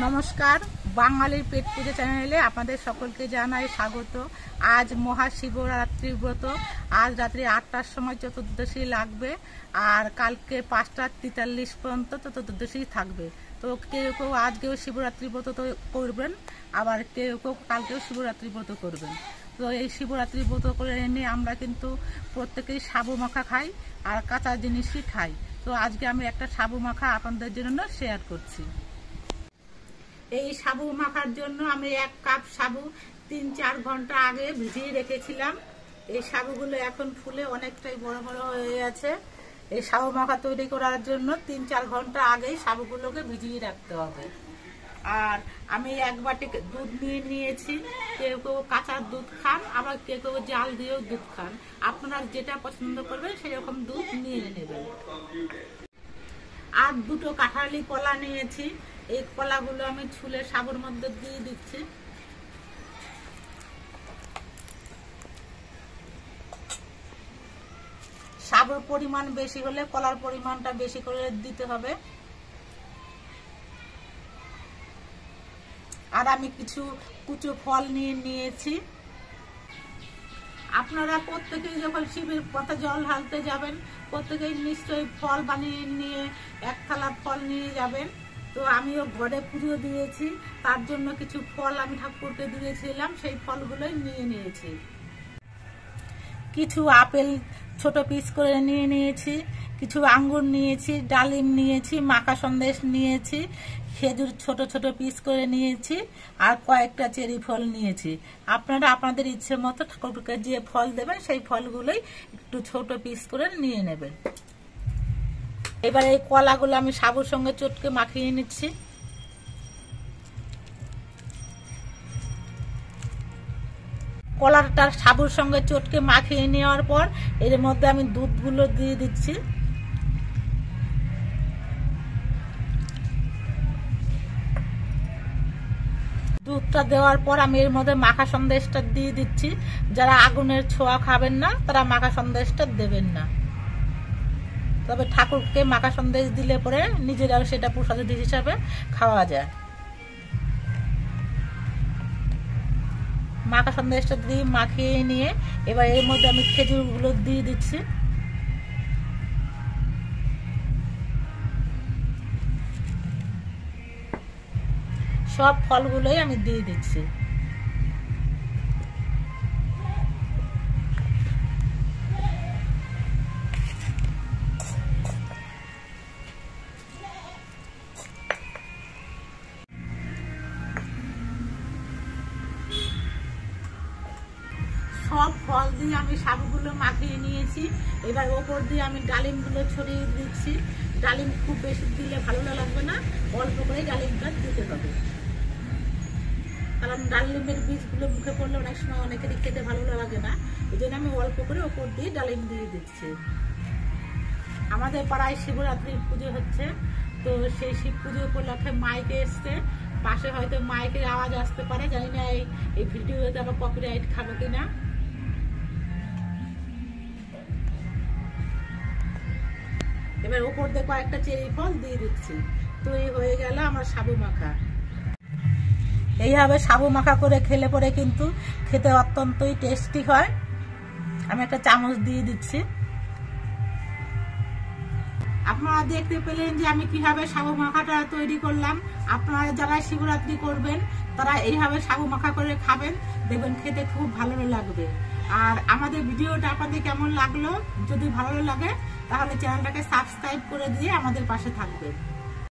নমস্কার, বাঙালির পেট পুজো চ্যানেলে আপনাদের সকলকে জানাই স্বাগত। আজ মহাশিবরাত্রি ব্রত। আজ রাত্রি 8টার সময় চতুর্দশী লাগবে, আর কালকে 5টা 43 পর্যন্ত চতুর্দশী থাকবে। তো কেউ কেউ আজকেও শিবরাত্রি ব্রত তো করবেন, আবার কেউ কেউ কালকেও শিবরাত্রি ব্রত করবেন। তো এই শিবরাত্রি ব্রত করে এনে আমরা কিন্তু প্রত্যেকেই সাবু মাখা খাই আর কাঁচা জিনিসই খাই। তো আজকে আমি একটা সাবু মাখা আপনাদের জন্য শেয়ার করছি। এই সাবু মাখার জন্য আমি 1 কাপ সাবু 3-4 ঘন্টা আগে ভিজিয়ে রেখেছিলাম। এই সাবুগুলো এখন ফুলে অনেকটাই বড় বড় হয়ে গেছে। এই সাবু মাখা তৈরি করার জন্য 3-4 ঘন্টা আগেই সাবুগুলোকে ভিজিয়ে রাখতে হবে। আর আমি 1 বাটি দুধ নিয়ে নিয়েছি। কেউ কেউ কাঁচা দুধ খান, আবার কেউ কেউ জাল দিয়েও দুধ খান। আপনারা যেটা পছন্দ করবেন সেরকম দুধ নিয়ে নেবেন। আর 2টো কাঁঠালি কলা নিয়েছি। এই কলাগুলো আমি ছুলে সাবুর মধ্যে দিয়ে দিচ্ছি। সাবুর পরিমাণ বেশি হলে কলার পরিমাণটা বেশি করে দিতে হবে। আর আমি কিছু কুচো ফল নিয়ে নিয়েছি। আপনারা প্রত্যেকেই যখন শিবের পথে জল ঢালতে যাবেন, প্রত্যেকেই নিশ্চয়ই ফল বানিয়ে নিয়ে 1 থালা ফল নিয়ে যাবেন। তো আমিও ঘরে পুজো দিয়েছি, তার জন্য কিছু ফল আমি ঠাকুরকে দিয়েছিলাম, সেই ফলগুলোই নিয়ে নিয়েছি। কিছু আপেল ছোট পিস করে নিয়ে নিয়েছি, কিছু আঙ্গুর নিয়েছি, ডালিম নিয়েছি, মাখা সন্দেশ নিয়েছি, খেজুর ছোট ছোট পিস করে নিয়েছি, আর কয়েকটা চেরি ফল নিয়েছি। আপনারা আপনাদের ইচ্ছে মতো ঠাকুরকে যে ফল দেবেন সেই ফলগুলোই একটু ছোট পিস করে নিয়ে নেবেন। এবার এই কলাগুলো আমি সাবুর সঙ্গে চটকে মাখিয়ে নিচ্ছি। কলাটা সাবুর সঙ্গে চটকে মাখিয়ে নেওয়ার পর এর মধ্যে আমি দুধগুলো দিয়ে দিচ্ছি। দুধটা দেওয়ার পর আমি এর মধ্যে মাখা সন্দেশটা দিয়ে দিচ্ছি। যারা আগুনের ছোঁয়া খাবেন না তারা মাখা সন্দেশটা দেবেন না, তবে ঠাকুরকে মাখা সন্দেশ দিলে পরে নিজেরাও সেটা প্রসাদ হিসাবে খাওয়া যায়। মাখা সন্দেশটা দিয়ে মাখিয়ে নিয়ে এবার এর মধ্যে আমি খেজুরগুলো দিয়ে দিচ্ছি। সব ফলগুলোই আমি দিয়ে দিচ্ছি। সব ফল দিয়ে আমি সাবুগুলো মাখিয়ে নিয়েছি। এবার ওপর দিয়ে আমি ডালিমগুলো ছড়িয়ে দিচ্ছি। ডালিম খুব বেশি দিলে ভালো লাগবে না, অল্প করে ডালিমটা দিতে হবে, কারণ ডালিমের বীজগুলো মুখে পড়লে অনেক সময় অনেকেরই খেতে ভালো লাগে না। এই জন্য আমি অল্প করে ওপর দিয়ে ডালিম দিয়ে দিচ্ছি। আমাদের পাড়ায় শিবরাত্রির পুজো হচ্ছে, তো সেই শিব পুজো উপলক্ষে মাইকে এসছে। পাশে হয়তো মাইকের আওয়াজ আসতে পারে, জানি না এই ভিডিওতে আবার কপিরাইট খাবো কিনা। এবার উপর দিয়ে কয়েকটা চেরি ফল দিয়ে দিচ্ছি। তো এই হয়ে গেল আমার সাবু মাখা। এইভাবে সাবু মাখা করে খেলে পরে কিন্তু খেতে অত্যন্তই টেস্টি হয়। আমি একটা চামচ দিয়ে দিচ্ছি। আপনারা দেখতে পেলেন যে আমি কিভাবে সাবু মাখাটা তৈরি করলাম। আপনারা যারা শিবরাত্রি করবেন তারা এইভাবে সাবু মাখা করে খাবেন, দেখবেন খেতে খুব ভালো লাগবে। আর আমাদের ভিডিওটা আপনাদের কেমন লাগলো, যদি ভালো লাগে তাহলে চ্যানেলটাকে সাবস্ক্রাইব করে দিয়ে আমাদের পাশে থাকবেন।